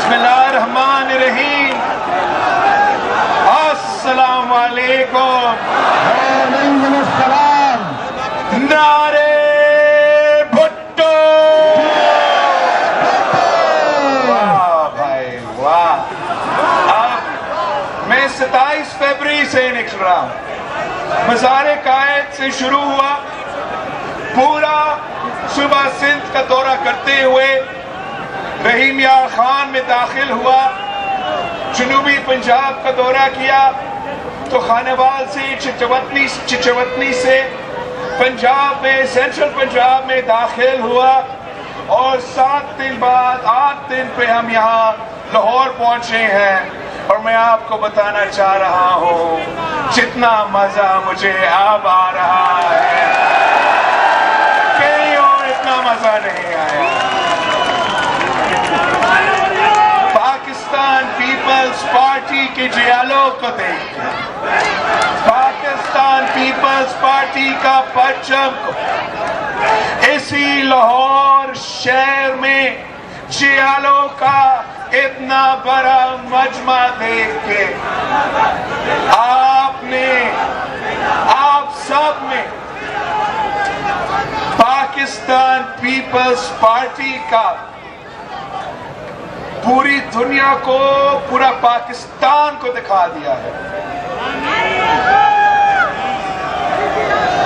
بسم اللہ الرحمن الرحیم. السلام علیکم. وعلیکم السلام. نعرے بھٹو. واہ بھائی واہ. اب میں 27 فروری سے نکل رہا ہوں. مزار قائد سے شروع ہوا, پورا صوبہ سندھ کا دورہ کرتے ہوئے رحیم یار خان میں داخل ہوا, جنوبی پنجاب کا دورہ کیا تو خانوال سے چچوتنی سے پنجاب میں سینٹرل پنجاب میں داخل ہوا, اور 7 دن بعد 8 دن پہ ہم یہاں لاہور پہنچے ہیں. اور میں آپ کو بتانا چاہ رہا ہوں جتنا مزہ مجھے اب آ رہا ہے کہیں اور اتنا مزہ نہیں آیا. پاکستان پیپلز پارٹی کے ڈیالوگ کو دیکھ, پاکستان پیپلز پارٹی کا پرچم کو اسی لاہور شہر میں جیالو کا اتنا بڑا مجمع دیکھ کے آپ سب نے پاکستان پیپلز پارٹی کا پوری دنیا کو, پورا پاکستان کو دکھا دیا ہے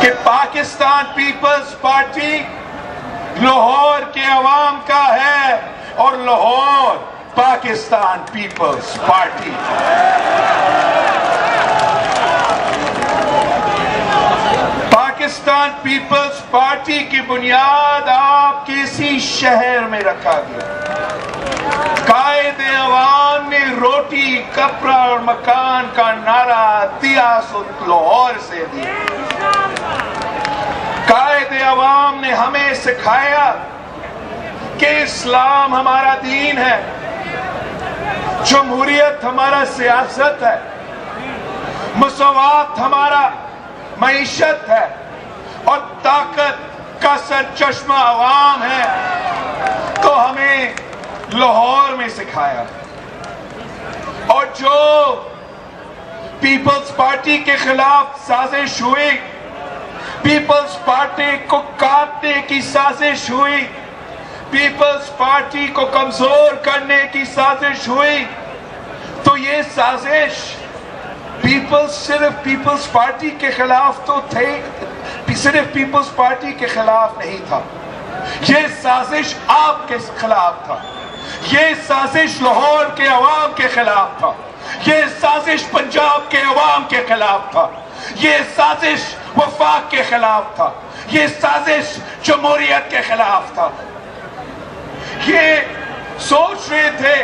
کہ پاکستان پیپلز پارٹی لاہور کے عوام کا ہے اور Lahore Pakistan Peoples Party. Pakistan Peoples Party کی بنیاد آپ کے اسی شہر میں رکھا گیا. قائد عوام نے روٹی کپڑا اور مکان کا نعرہ ریاست لاہور سے دیا. قائد عوام نے ہمیں سکھایا کہ اسلام ہمارا دین ہے, جمہوریت ہمارا سیاست ہے, مساوات ہمارا معیشت ہے, اور طاقت کا سرچشمہ عوام ہے. تو ہمیں لاہور میں سکھایا, اور جو پیپلز پارٹی کے خلاف سازش ہوئی, پیپلز پارٹی کو کاٹنے کی سازش ہوئی, پیپلز پارٹی کو کمزور کرنے کی سازش ہوئی, تو یہ سازش صرف پیپلز پارٹی کے خلاف تو تھے, صرف پیپلز پارٹی کے خلاف نہیں تھا, یہ سازش آپ کے خلاف تھا, یہ سازش لاہور کے عوام کے خلاف تھا, یہ سازش پنجاب کے عوام کے خلاف تھا, یہ سازش وفاق کے خلاف تھا, یہ سازش جمہوریت کے خلاف تھا. یہ سوچ رہے تھے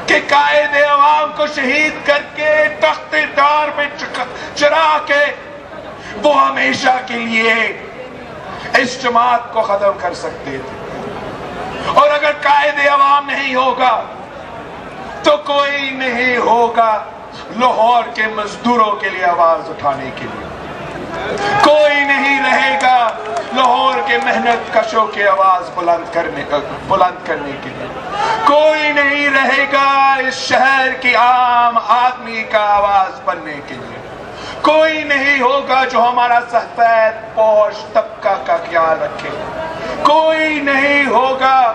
کہ قائد عوام کو شہید کر کے تخت دار میں چرا کے وہ ہمیشہ کے لیے اس جماعت کو ختم کر سکتے تھے, اور اگر قائد عوام نہیں ہوگا تو کوئی نہیں ہوگا لاہور کے مزدوروں کے لیے آواز اٹھانے کے لیے, کوئی نہیں رہے گا لاہور کے محنت کشوں کی آواز بلند کرنے کے لیے, کوئی نہیں رہے گا اس شہر کی عام آدمی کا آواز بننے کے لیے, کوئی نہیں ہوگا جو ہمارا سفید پوش طبقہ کا خیال رکھے, کوئی نہیں ہوگا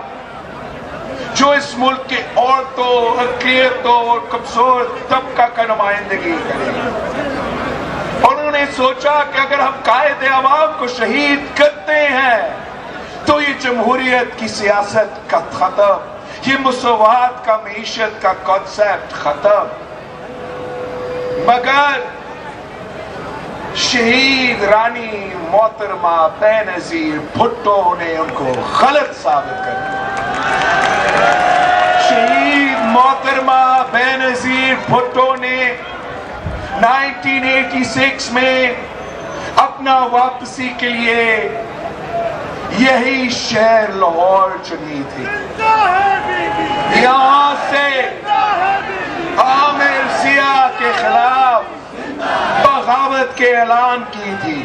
جو اس ملک کے عورتوں, اقلیتوں اور کمزور طبقہ کا نمائندگی کرے. انہوں نے سوچا کہ اگر ہم قائد عوام کو شہید کرتے ہیں تو یہ جمہوریت کی سیاست کا ختم, یہ مساوات کا معیشت کا کانسیپٹ ختم. مگر شہید رانی محترمہ بینظیر بھٹو نے ان کو غلط ثابت کر دیا. شہید محترمہ بینظیر بھٹو نے 1986 میں اپنا واپسی کے لیے یہی شہر لاہور چنی تھی. یہاں سے عامر سیاہ کے خلاف بغاوت کے اعلان کی تھی,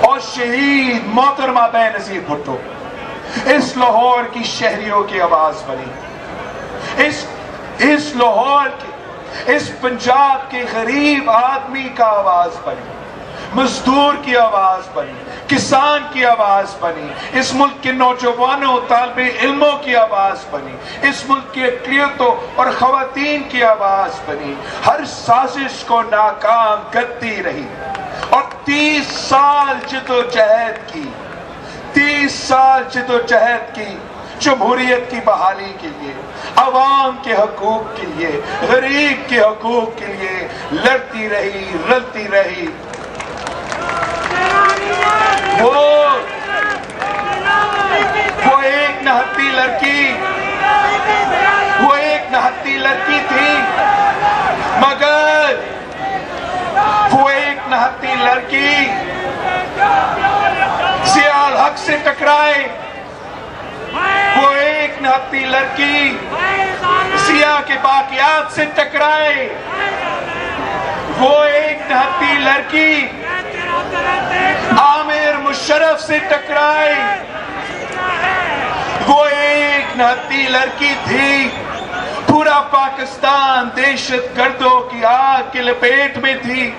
اور شہید محترمہ بینظیر بھٹو اس لاہور کی شہریوں کی آواز بنی، اس لاہور کی، اس پنجاب کے غریب آدمی کا آواز بنی، مزدور کی آواز بنی، کسان کی آواز بنی، اس ملک کے نوجوانوں طالب علموں کی آواز بنی، اس ملک کے اقلیتوں اور خواتین کی آواز بنی، ہر سازش کو ناکام کرتی رہی اور 30 سال جدوجہد کی، 30 سال جدوجہد کی جمہوریت کی بحالی کے لیے، عوام کے حقوق کے لیے، غریب کے حقوق کے لیے لڑتی رہی، رلتی رہی۔ وہ ایک نہتی لڑکی، وہ ایک نہتی لڑکی تھی، مگر وہ ایک نہتی لڑکی ضیاء الحق سے ٹکرائے، وہ ایک نہتی لڑکی سیاہ کے باقیات سے ٹکرائے، وہ ایک نہتی لڑکی عامر مشرف سے ٹکرائے، وہ ایک نہتی لڑکی تھی، پورا پاکستان دہشت گردوں کی آگ کی لپیٹ میں تھی،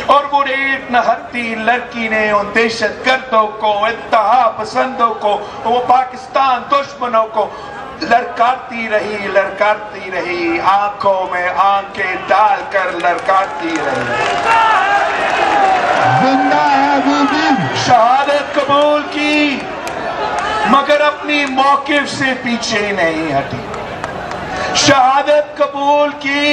اور وہ ایک نہتی لڑکی نے ان دہشت گردوں کو، انتہا پسندوں کو، وہ پاکستان دشمنوں کو لڑکاتی رہی، آنکھوں میں آنکھیں ڈال کر لڑکاتی رہی، شہادت قبول کی، مگر اپنی موقف سے پیچھے نہیں ہٹی، شہادت قبول کی،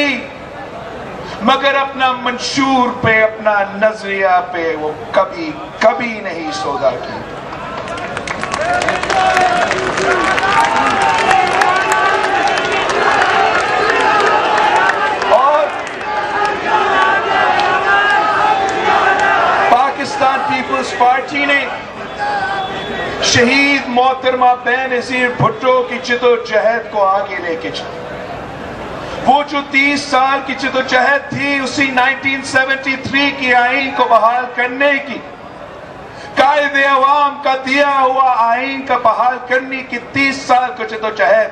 مگر اپنا منشور پہ، اپنا نظریہ پہ وہ کبھی نہیں سودا کی۔ اور پاکستان پیپلز پارٹی نے شہید محترمہ بینظیر بھٹو کی جدوجہد کو آگے لے کے چلا۔ وہ جو 30 سال کی جدوجہد تھی، اسی 1973 کی آئین کو بحال کرنے کی، قائد عوام کا دیا ہوا آئین کا بحال کرنے کی 30 سال کی جدوجہد،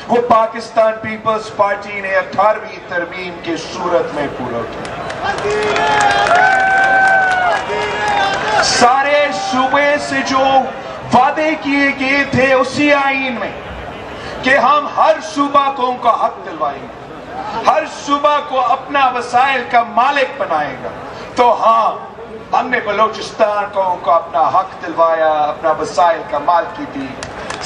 وہ پاکستان پیپلز پارٹی نے 18ویں ترمیم کی صورت میں پورا کیا۔ سارے صوبے سے جو وعدے کیے گئے تھے اسی آئین میں کہ ہم ہر صوبہ کو ان کا حق دلوائیں گے، ہر صوبہ کو اپنا وسائل کا مالک بنائے گا، تو ہاں ہم نے بلوچستان کو ان کو اپنا حق دلوایا، اپنا وسائل کا مالکی دی،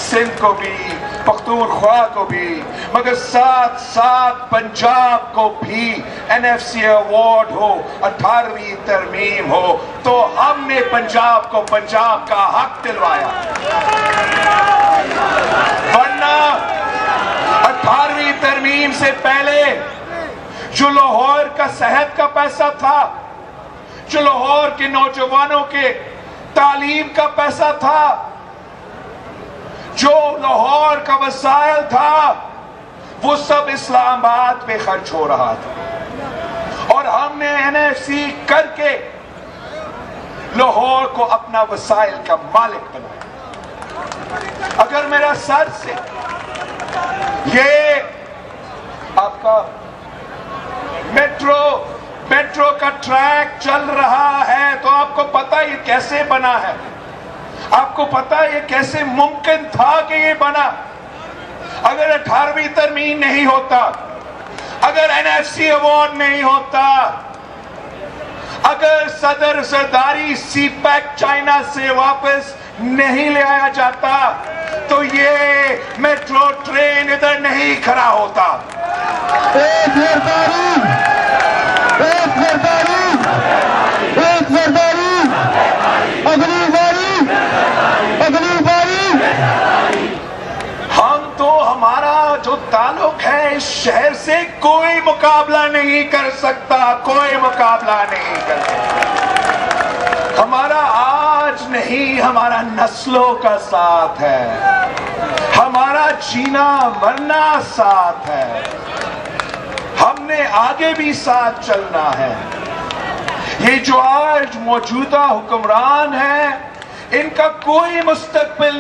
سندھ کو بھی، پختونخوا کو بھی، مگر ساتھ ساتھ پنجاب کو بھی NFC ایوارڈ ہو، 18ویں ترمیم ہو، تو ہم نے پنجاب کو پنجاب کا حق دلوایا، ورنہ 18ویں ترمیم سے پہلے جو لاہور کا صحت کا پیسہ تھا، جو لاہور کے نوجوانوں کے تعلیم کا پیسہ تھا، جو لاہور کا وسائل تھا، وہ سب اسلام آباد پہ خرچ ہو رہا تھا، اور ہم نے NFC کر کے لاہور کو اپنا وسائل کا مالک بنایا۔ اگر میرا سر سے یہ آپ کا میٹرو کا ٹریک چل رہا ہے، تو آپ کو پتا یہ کیسے بنا ہے، آپ کو پتا یہ کیسے ممکن تھا کہ یہ بنا۔ اگر 18ویں ترمیم نہیں ہوتا، اگر NFC ایوارڈ نہیں ہوتا، اگر صدر زرداری سی پیک چائنا سے واپس نہیں لے آیا جاتا، تو یہ میٹرو ٹرین ادھر نہیں کھڑا ہوتا۔ ایک زرداری، اگلی باری۔ ہم تو، ہمارا جو تعلق ہے اس شہر سے، کوئی مقابلہ نہیں کر سکتا، کوئی مقابلہ نہیں کر سکتا۔ ہمارا آج نہیں، ہمارا نسلوں کا ساتھ ہے، ہمارا جینا مرنا ساتھ ہے، ہم نے آگے بھی ساتھ چلنا ہے۔ یہ جو آج موجودہ حکمران ہے، ان کا کوئی مستقبل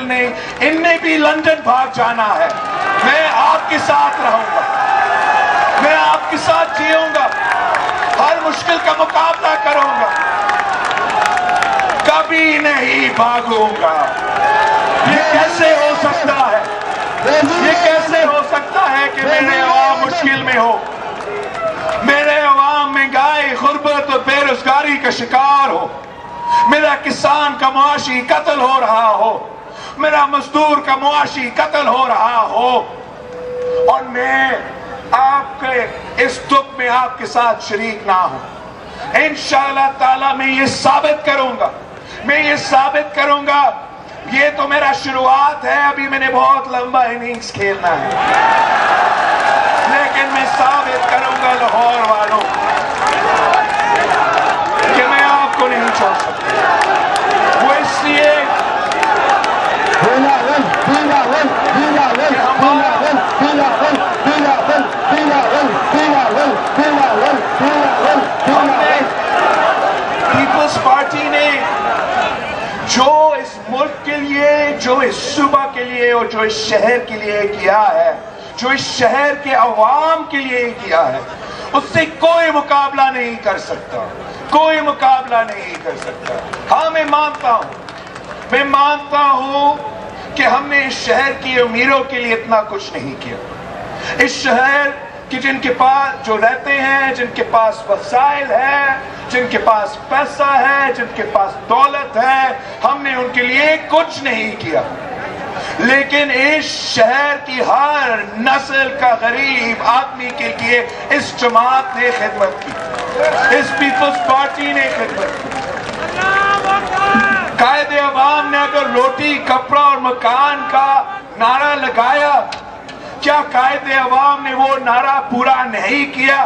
نہیں. انہیں بھی لندن بھاگ جانا ہے. میں آپ کے ساتھ رہوں گا, میں آپ کے ساتھ جیوں گا, ہر مشکل کا مقابلہ کروں گا, کبھی نہیں بھاگوں گا. یہ کیسے ہو سکتا ہے؟ یہ کیسے ہو سکتا ہے کہ میرے عوام مشکل میں ہو, میرے عوام مہنگائی, غربت اور بے روزگاری کا شکار ہو, میرا کسان کا معاشی قتل ہو رہا ہو, میرا مزدور کا معاشی قتل ہو رہا ہو, اور میں آپ کے اس دکھ میں آپ کے ساتھ شریک نہ ہوں. انشاءاللہ تعالی میں یہ ثابت کروں گا. یہ تو میرا شروعات ہے, ابھی میں نے بہت لمبا اننگز کھیلنا ہے, لیکن میں ثابت کروں گا لاہور والوں کہ میں آپ کو نہیں چھوڑ سکتا. وہ اس لیے پیپلز پارٹی نے جو اس ملک کے لیے, جو اس صوبہ کے لیے اور جو اس شہر کے لیے کیا ہے, جو اس شہر کے عوام کے لیے کیا ہے, اس سے کوئی مقابلہ نہیں کر سکتا. ہاں میں مانتا ہوں کہ ہم نے اس شہر کی امیروں کے لیے اتنا کچھ نہیں کیا. اس شہر کہ جن کے پاس جو رہتے ہیں, جن کے پاس وسائل ہے, جن کے پاس پیسہ ہے, جن کے پاس دولت ہے, ہم نے ان کے لیے کچھ نہیں کیا. لیکن اس شہر کی ہر نسل کا غریب آدمی کے لیے اس جماعت نے خدمت کی, اس پیپلز پارٹی نے خدمت کی. قائد عوام نے اگر روٹی, کپڑا اور مکان کا نعرہ لگایا, کیا قائد عوام نے وہ نعرہ پورا نہیں کیا؟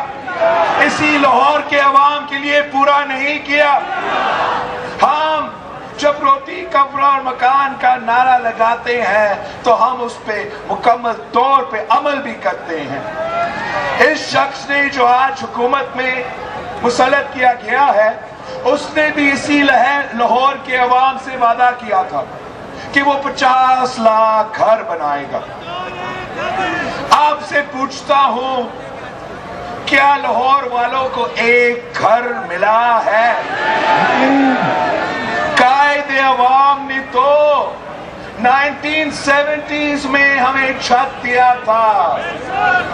اسی لاہور کے عوام کے لیے پورا نہیں کیا؟ ہم جب روٹی, کپڑا اور مکان کا نعرہ لگاتے ہیں تو ہم اس پہ مکمل طور پہ عمل بھی کرتے ہیں. اس شخص نے جو آج حکومت میں مسلط کیا گیا ہے, اس نے بھی اسی لاہور کے عوام سے وعدہ کیا تھا کہ وہ 50 لاکھ گھر بنائے گا. آپ سے پوچھتا ہوں, کیا لاہور والوں کو ایک گھر ملا ہے؟ قائد عوام نے تو 1970s میں ہمیں چھت دیا تھا,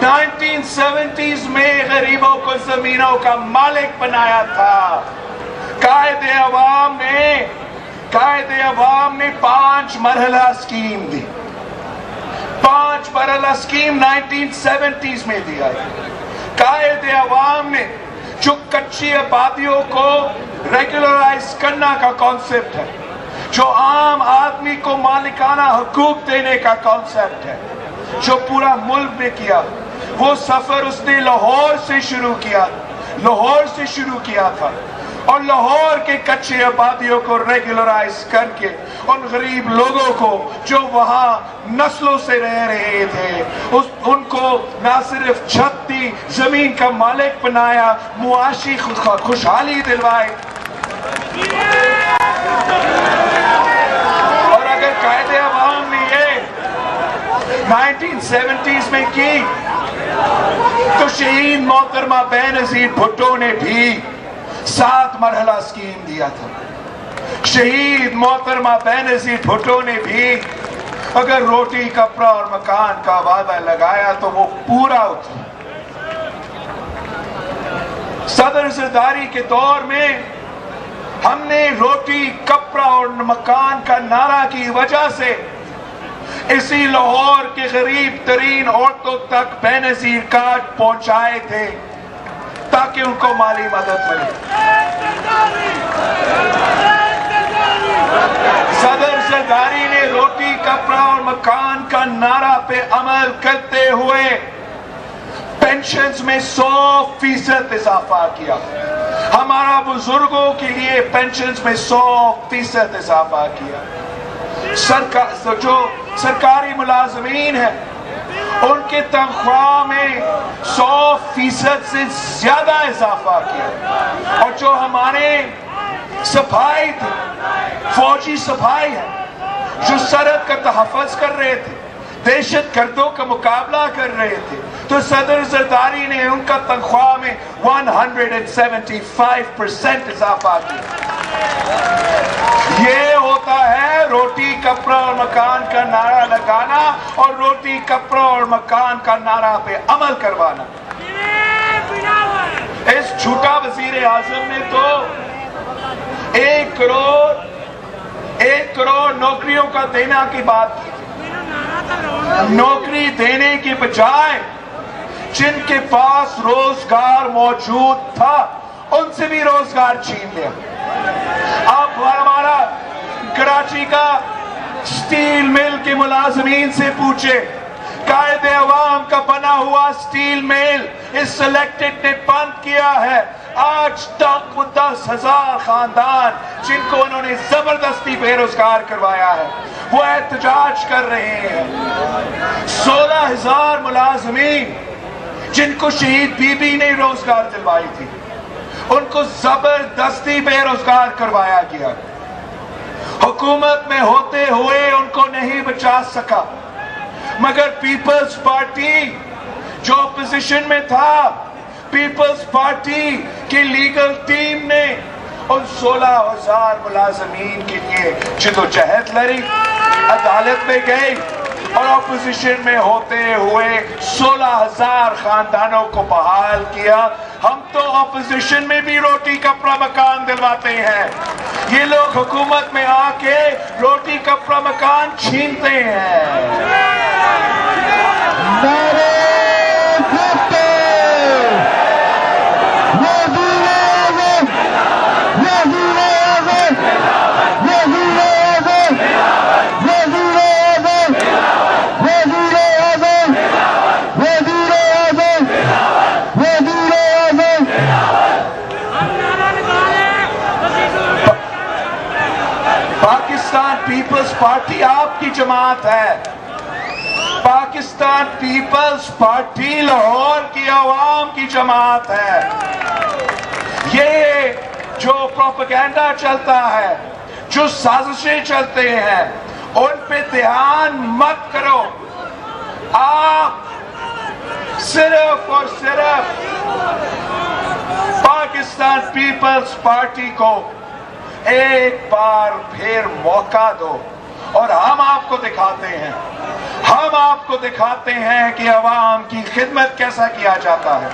1970s میں غریبوں کو زمینوں کا مالک بنایا تھا. قائد عوام نے 5 مرحلہ اسکیم دی, 5 مرحلہ اسکیم 1970s میں دیا. قائد عوام نے جو کچی آبادیوں کو ریگولرائز کرنا کا کانسیپٹ ہے, جو عام آدمی کو مالکانہ حقوق دینے کا کانسیپٹ ہے, جو پورا ملک میں کیا, وہ سفر اس نے لاہور سے شروع کیا تھا. اور لاہور کے کچے آبادیوں کو ریگولرائز کر کے ان غریب لوگوں کو جو وہاں نسلوں سے رہ رہے تھے, ان کو نہ صرف چھت دی, زمین کا مالک بنایا, معاشی خوشحالی دلوائی. اور اگر قائد عوام نے یہ 1970s میں کی, تو شہید محترمہ بینظیر بھٹو نے بھی 7 مرحلہ اسکیم دیا تھا. شہید محترمہ بینظیر بھٹو نے بھی اگر روٹی, کپڑا اور مکان کا وعدہ لگایا تو وہ پورا اترا. صدر زرداری کے دور میں ہم نے روٹی, کپڑا اور مکان کا نعرہ کی وجہ سے اسی لاہور کے غریب ترین عورتوں تک بینظیر کارڈ پہنچائے تھے تاکہ ان کو مالی مدد ملے. صدر زرداری نے روٹی, کپڑا اور مکان کا نعرہ پہ عمل کرتے ہوئے پینشنز میں 100% اضافہ کیا. ہمارا بزرگوں کے لیے پینشنز میں 100% اضافہ کیا. جو سرکاری ملازمین ہیں ان کے تنخواہ میں 100% سے زیادہ اضافہ کیا. اور جو ہمارے سپاہی تھے، فوجی سپاہی ہیں جو سرحد کا تحفظ کر رہے تھے، دہشت گردوں کا مقابلہ کر رہے تھے، تو صدر زرداری نے ان کا تنخواہ میں 175% اضافہ کیا۔ یہ ہوتا ہے روٹی کپڑا اور مکان کا نعرہ لگانا اور روٹی کپڑا اور مکان کا نعرہ پہ عمل کروانا۔ اس جھوٹا وزیر اعظم نے تو 1 کروڑ نوکریوں کا دینا کی بات کی، نوکری دینے کی بجائے جن کے پاس روزگار موجود تھا ان سے بھی روزگار چھین لیا۔ آپ ہمارا کراچی کا سٹیل مل کے ملازمین سے پوچھے، قائد عوام کا بنا ہوا سٹیل مل اس سلیکٹڈ نے بند کیا ہے، آج تک 10,000 خاندان جن کو انہوں نے زبردستی بے روزگار کروایا ہے وہ احتجاج کر رہے ہیں۔ 16,000 ملازمین جن کو شہید بی بی نے روزگار دلوائی تھی ان کو زبردستی بے روزگار کروایا گیا، حکومت میں ہوتے ہوئے ان کو نہیں بچا سکا، مگر پیپلز پارٹی جو اپوزیشن میں تھا، پیپلز پارٹی کی لیگل ٹیم نے ان 16,000 ملازمین کے لیے جدوجہد لڑی، عدالت میں گئی اور اپوزیشن میں ہوتے ہوئے 16,000 خاندانوں کو بحال کیا۔ ہم تو اپوزیشن میں بھی روٹی کپڑا مکان دلواتے ہیں، یہ لوگ حکومت میں آ کے روٹی کپڑا مکان چھینتے ہیں۔ پاکستان پیپلز پارٹی آپ کی جماعت ہے، پاکستان پیپلز پارٹی لاہور کی عوام کی جماعت ہے۔ یہ جو پروپیگنڈا چلتا ہے، جو سازشیں چلتے ہیں، ان پہ دھیان مت کرو۔ آپ صرف اور صرف پاکستان پیپلز پارٹی کو ایک بار پھر موقع دو اور ہم آپ کو دکھاتے ہیں کہ عوام کی خدمت کیسا کیا جاتا ہے،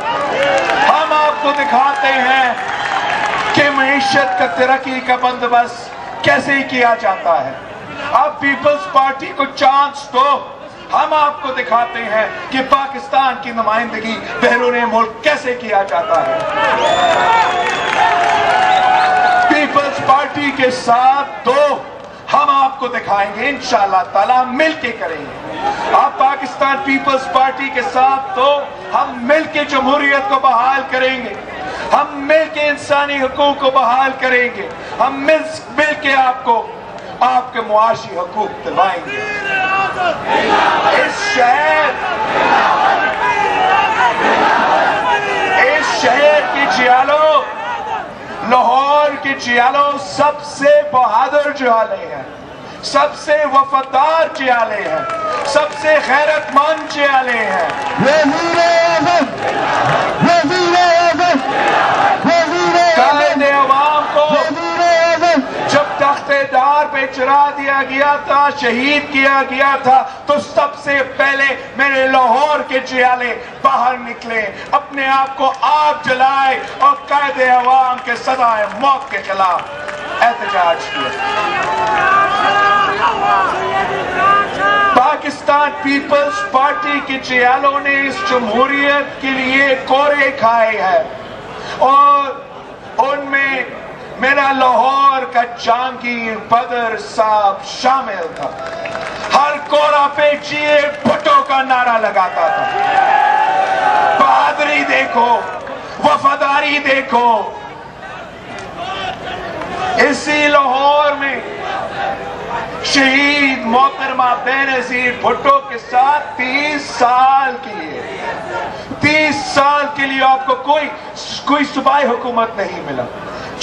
ہم آپ کو دکھاتے ہیں کہ معیشت کا ترقی کا بندوبست کیسے کیا جاتا ہے۔ آپ پیپلز پارٹی کو چانس دو، ہم آپ کو دکھاتے ہیں کہ پاکستان کی نمائندگی بیرون ملک کیسے کیا جاتا ہے۔ پیپلز پارٹی کے ساتھ دو، ہم آپ کو دکھائیں گے، انشاءاللہ تعالیٰ مل کے کریں گے۔ آپ پاکستان پیپلز پارٹی کے ساتھ دو، ہم مل کے جمہوریت کو بحال کریں گے، ہم مل کے انسانی حقوق کو بحال کریں گے، ہم مل کے آپ کے معاشی حقوق دلوائیں گے۔ اس شہر کی جیالوں، لاہور کی جیالوں سب سے بہادر جیالے ہیں، سب سے وفادار جیالے ہیں، سب سے غیرت مند جیالے ہیں۔ قائد عوام کو جب تخت دار پہ چڑھا دیا گیا تھا، شہید کیا گیا تھا، تو سب سے پہلے میرے لاہور کے جیالے باہر نکلے، اپنے آپ کو آگ جلائے اور قائد عوام کے سزائے موت کے خلاف احتجاج کیا۔ پاکستان پیپلز پارٹی کے جیالوں نے اس جمہوریت کے لیے کورے کھائے ہیں اور ان میں میرا لاہور کا جہانگیر بدر صاحب شامل تھا۔ ہر کورا پہ جیے بھٹو کا نعرہ لگاتا تھا۔ بہادری دیکھو، وفاداری دیکھو۔ اسی لاہور میں شہید محترمہ بینظیر بھٹو کے ساتھ 30 سال کے لیے آپ کو کوئی صوبائی حکومت نہیں ملا۔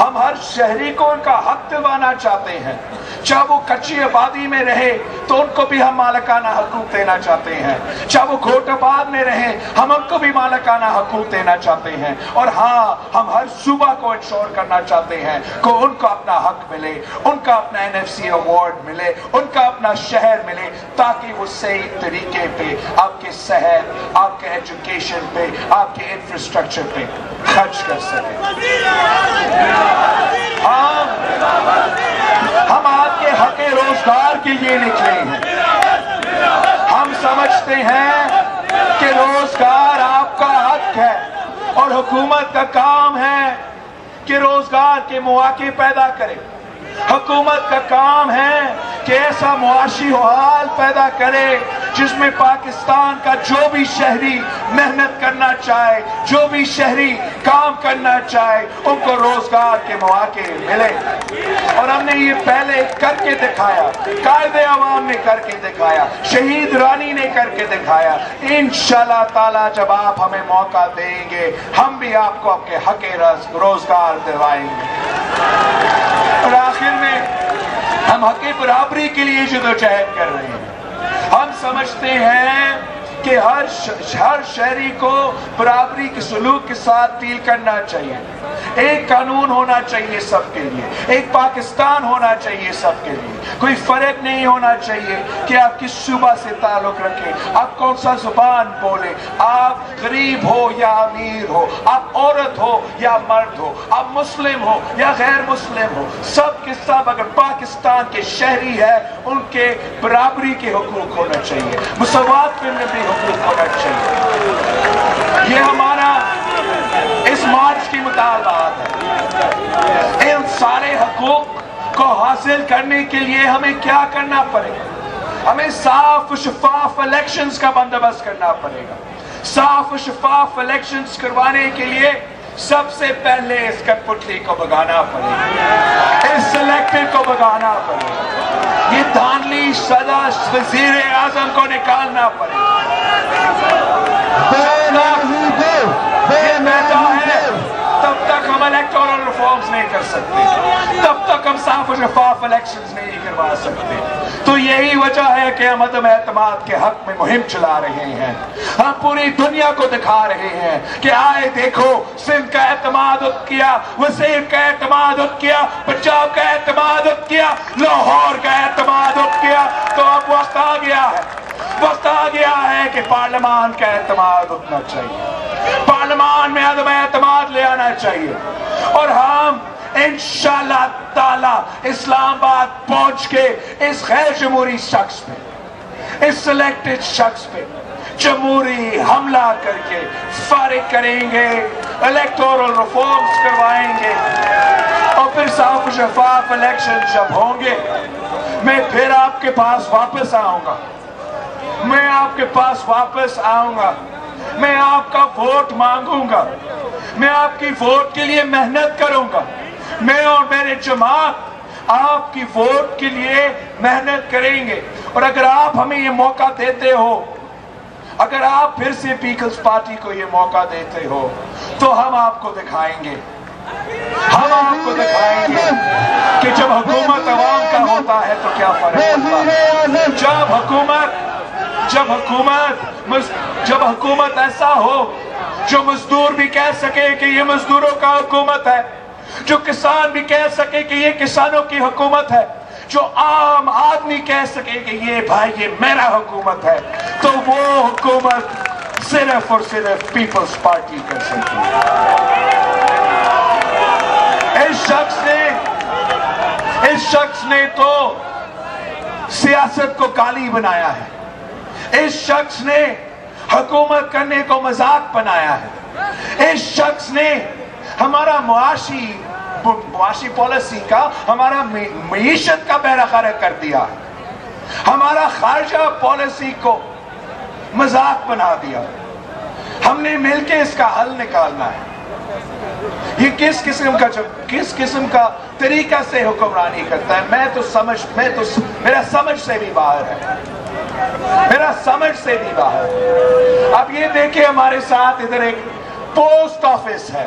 ہم ہر شہری کو ان کا حق دلوانا چاہتے ہیں، چاہے وہ کچی آبادی میں رہے تو ان کو بھی ہم مالکانہ حقوق دینا چاہتے ہیں، چاہے وہ گھوٹ آباد میں رہے ہم ان کو بھی مالکانہ حقوق دینا چاہتے ہیں، اور ہاں ہم ہر صوبہ کو انشور کرنا چاہتے ہیں کہ ان کو اپنا حق ملے، ان کا اپنا NFC ایوارڈ ملے، ان کا اپنا شہر ملے، تاکہ وہ صحیح طریقے پہ آپ کے صحت، آپ کے ایجوکیشن پہ، آپ کے انفراسٹرکچر پہ خرچ کر سکیں۔ ہم آپ کے حق روزگار کے لیے نکلے ہیں۔ ہم سمجھتے ہیں کہ روزگار آپ کا حق ہے اور حکومت کا کام ہے کہ روزگار کے مواقع پیدا کرے۔ حکومت کا کام ہے کہ ایسا معاشی حال پیدا کرے جس میں پاکستان کا جو بھی شہری محنت کرنا چاہے، جو بھی شہری کام کرنا چاہے، ان کو روزگار کے مواقع ملے۔ اور ہم نے یہ پہلے کر کے دکھایا، قائد عوام نے کر کے دکھایا، شہید رانی نے کر کے دکھایا۔ انشاءاللہ تعالی جب آپ ہمیں موقع دیں گے ہم بھی آپ کو آپ کے حق روزگار دلوائیں گے۔ اور آخر میں ہم حق برابری کے لیے جدوجہد کر رہے ہیں۔ ہم سمجھتے ہیں کہ ہر شہری کو برابری کے سلوک کے ساتھ ڈیل کرنا چاہیے۔ ایک قانون ہونا چاہیے سب کے لیے، ایک پاکستان ہونا چاہیے سب کے لیے۔ کوئی فرق نہیں ہونا چاہیے کہ آپ کس صوبہ سے تعلق رکھیں، آپ کون سا زبان بولیں، آپ غریب ہو یا امیر ہو، آپ عورت ہو یا مرد ہو، آپ مسلم ہو یا غیر مسلم ہو، سب کے سب اگر پاکستان کے شہری ہے ان کے برابری کے حقوق ہونا چاہیے، مساوات میں بھی حقوق ہونا چاہیے۔ یہ ہمارا اس مارچ کی مطالبات ہے۔ ان سارے حقوق کو حاصل کرنے کے لیے ہمیں کیا کرنا پڑے گا؟ ہمیں صاف و شفاف الیکشنز کا بندوبست کرنا پڑے گا۔ صاف و شفاف الیکشنز کروانے کے لیے سب سے پہلے اس کٹ پتلی کو بگانا پڑے گا، اس سلیکٹر کو بگانا پڑے گا، یہ دھاندلی سزا وزیر اعظم کو نکالنا پڑے گا۔ یہ میدہ ہے، تب تک ہم الیکٹورل ریفارمز نہیں کر سکتے، تب تک ہم صاف و شفاف الیکشنز نہیں کروا سکتے۔ تو یہی وجہ ہے کہ ہم عدم اعتماد کے حق میں مہم چلا رہے ہیں۔ ہم پوری دنیا کو دکھا رہے ہیں کہ آئے دیکھو، سندھ کا اعتماد اٹھ کیا، وزیر کا اعتماد اٹھ کیا، پنجاب کا اعتماد اٹھ کیا، لاہور کا اعتماد اٹھ کیا۔ تو اب وقت آ گیا ہے، وقت آ گیا ہے کہ پارلیمان کا اعتماد اٹھنا چاہیے، پارلیمان میں عدم اعتماد لے آنا چاہیے، اور ہم انشاءاللہ تعالی اسلام آباد پہنچ کے اس غیر جمہوری شخص پہ، اس سلیکٹڈ شخص پہ جمہوری حملہ کر کے فارغ کریں گے، الیکٹورل ریفارمز کروائیں گے، اور پھر صاف و شفاف الیکشن جب ہوں گے میں پھر آپ کے پاس واپس آؤں گا، میں آپ کے پاس واپس آؤں گا، میں آپ کا ووٹ مانگوں گا، میں آپ کی ووٹ کے لیے محنت کروں گا، میں اور میرے جماعت آپ کی ووٹ کے لیے محنت کریں گے۔ اور اگر آپ ہمیں یہ موقع دیتے ہو، اگر آپ پھر سے پیپلز پارٹی کو یہ موقع دیتے ہو تو ہم آپ کو دکھائیں گے، ہم آپ کو دکھائیں گے کہ جب حکومت عوام کا ہوتا ہے تو کیا فرق ہوتا ہے۔ جب حکومت ایسا ہو جو مزدور بھی کہہ سکے کہ یہ مزدوروں کا حکومت ہے، جو کسان بھی کہہ سکے کہ یہ کسانوں کی حکومت ہے، جو عام آدمی کہہ سکے کہ یہ بھائی یہ میرا حکومت ہے، تو وہ حکومت صرف اور صرف پیپلز پارٹی کر سکتی ہے۔ اس شخص نے تو سیاست کو گالی بنایا ہے، اس شخص نے حکومت کرنے کو مذاق بنایا ہے، اس شخص نے ہمارا معاشی پالیسی کا، ہمارا معیشت کا بیڑا غرق کر دیا ہے، ہمارا خارجہ پالیسی کو مذاق بنا دیا۔ ہم نے مل کے اس کا حل نکالنا ہے۔ یہ کس قسم کا طریقہ سے حکمرانی کرتا ہے، میرا سمجھ سے بھی باہر ہے، میرا سمجھ سے بھی باہر ہے۔ اب یہ دیکھیں ہمارے ساتھ ادھر ایک پوسٹ آفس ہے،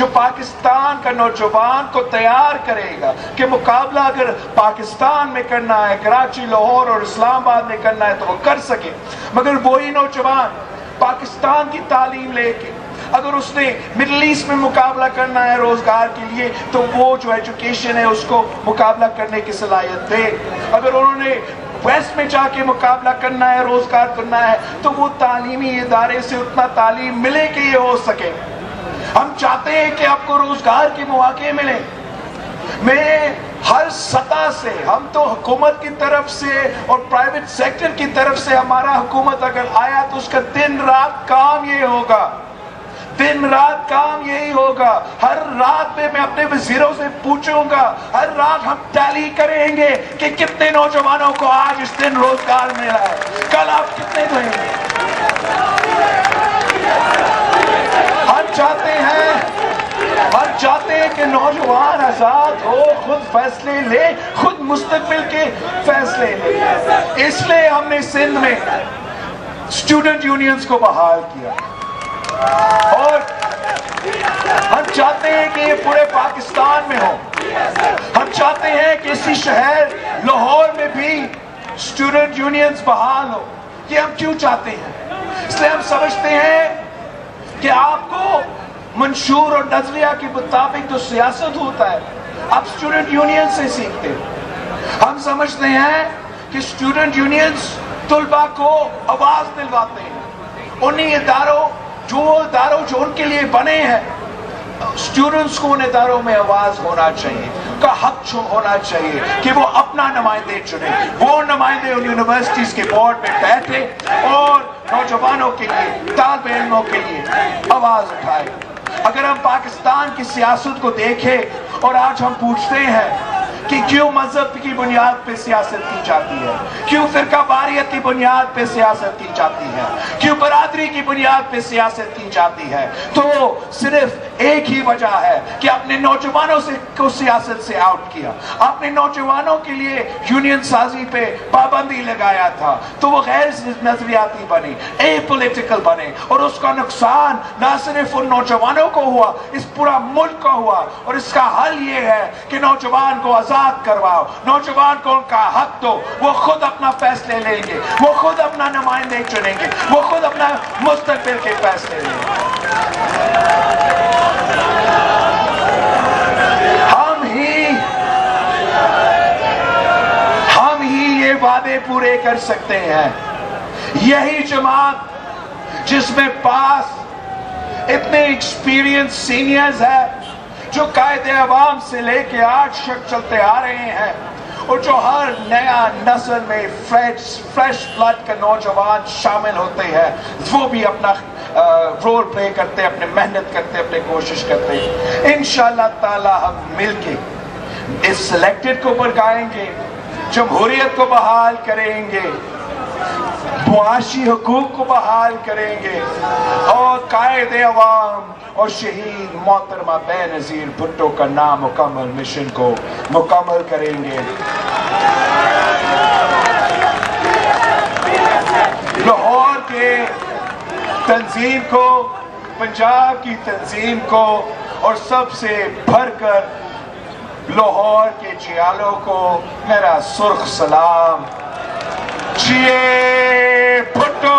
جو پاکستان کا نوجوان کو تیار کرے گا کہ مقابلہ اگر پاکستان میں کرنا ہے، کراچی، لاہور اور اسلام آباد میں کرنا ہے تو وہ کر سکے. مگر وہی نوجوان پاکستان کی تعلیم لے کے اگر اس نے مڈل ایسٹ میں مقابلہ کرنا ہے روزگار کے لیے تو وہ جو ایجوکیشن ہے اس کو مقابلہ کرنے کی صلاحیت دے. اگر انہوں نے ویسٹ میں جا کے مقابلہ کرنا ہے، روزگار کرنا ہے، تو وہ تعلیمی ادارے سے اتنا تعلیم ملے کہ یہ ہو سکے. ہم چاہتے ہیں کہ آپ کو روزگار کے مواقع ملیں. میں ہر سطح سے، ہم تو حکومت کی طرف سے اور پرائیویٹ سیکٹر کی طرف سے ہمارا حکومت اگر آیا تو اس کا دن رات کام یہ ہوگا، دن رات کام یہی ہوگا. ہر رات میں اپنے وزیروں سے پوچھوں گا، ہر رات ہم ٹیلی کریں گے کہ کتنے نوجوانوں کو آج اس دن روزگار ملا ہے، کل آپ کتنے دیں گے. ہم چاہتے ہیں کہ نوجوان آزاد ہو، خود فیصلے لے، خود مستقبل کے فیصلے لے. اس لیے ہم نے سندھ میں اسٹوڈنٹ یونینز کو بحال کیا اور ہم چاہتے ہیں کہ یہ پورے پاکستان میں ہو. ہم چاہتے ہیں کہ اسی شہر لاہور میں بھی اسٹوڈنٹ یونینز بحال ہو. یہ ہم کیوں چاہتے ہیں؟ اس لیے ہم سمجھتے ہیں کہ آپ کو منشور اور نظریہ کے مطابق جو سیاست ہوتا ہے آپ اسٹوڈنٹ یونین سے سیکھتے ہیں. ہم سمجھتے ہیں کہ اسٹوڈنٹ یونینز طلباء کو آواز دلواتے ہیں. انہیں اداروں جو ان کے لیے بنے ہیں، اسٹوڈنٹس کو ان اداروں میں آواز ہونا چاہیے، کا حق ہونا چاہیے کہ وہ اپنا نمائندے چنے. وہ نمائندے ان یونیورسٹیز کے بورڈ میں بیٹھے اور نوجوانوں کے لیے، طالب علموں کے لیے آواز اٹھائے. اگر ہم پاکستان کی سیاست کو دیکھیں اور آج ہم پوچھتے ہیں کہ کیوں مذہب کی بنیاد پہ سیاست کی جاتی ہے، کیوں فرقہ واریت کی بنیاد پہ سیاست کی جاتی ہے، کیوں برادری کی بنیاد پہ سیاست کی جاتی ہے، تو صرف ایک ہی وجہ ہے کہ اپنے نوجوانوں کو سیاست سے آؤٹ کیا. اپنے نوجوانوں کے لیے یونین سازی پہ پابندی لگایا تھا تو وہ غیر نظریاتی بنے، اے پولیٹیکل بنے، اور اس کا نقصان نہ صرف ان نوجوانوں کو ہوا، اس پورا ملک کو ہوا. اور اس کا حل یہ ہے کہ نوجوان کو آزاد کرواؤ، نوجوان کو ان کا حق دو. وہ خود اپنا فیصلے لیں گے، وہ خود اپنا نمائندے چنیں گے، وہ خود اپنا مستقبل کے فیصلے لیں گے. ہم ہی یہ وعدے پورے کر سکتے ہیں. یہی جماعت جس میں پاس اتنے ایکسپیرینس سینئرز ہیں جو قائد عوام سے لے کے آج تک چلتے آ رہے ہیں، اور جو ہر نیا نسل میں فریش بلڈ کا نوجوان شامل ہوتے ہیں، وہ بھی اپنا رول پلے کرتے، اپنے محنت کرتے، اپنے کوشش کرتے. انشاءاللہ تعالی ہم مل کے اس سلیکٹڈ کو بڑھائیں گے، جمہوریت کو بحال کریں گے، معاشی حقوق کو بحال کریں گے، اور قائد عوام اور شہید محترمہ بے نظیر بھٹو کا نامکمل مشن کو مکمل کریں گے. لاہور کے تنظیم کو، پنجاب کی تنظیم کو، اور سب سے بڑھ کر لاہور کے جیالوں کو میرا سرخ سلام. جیے بھٹو.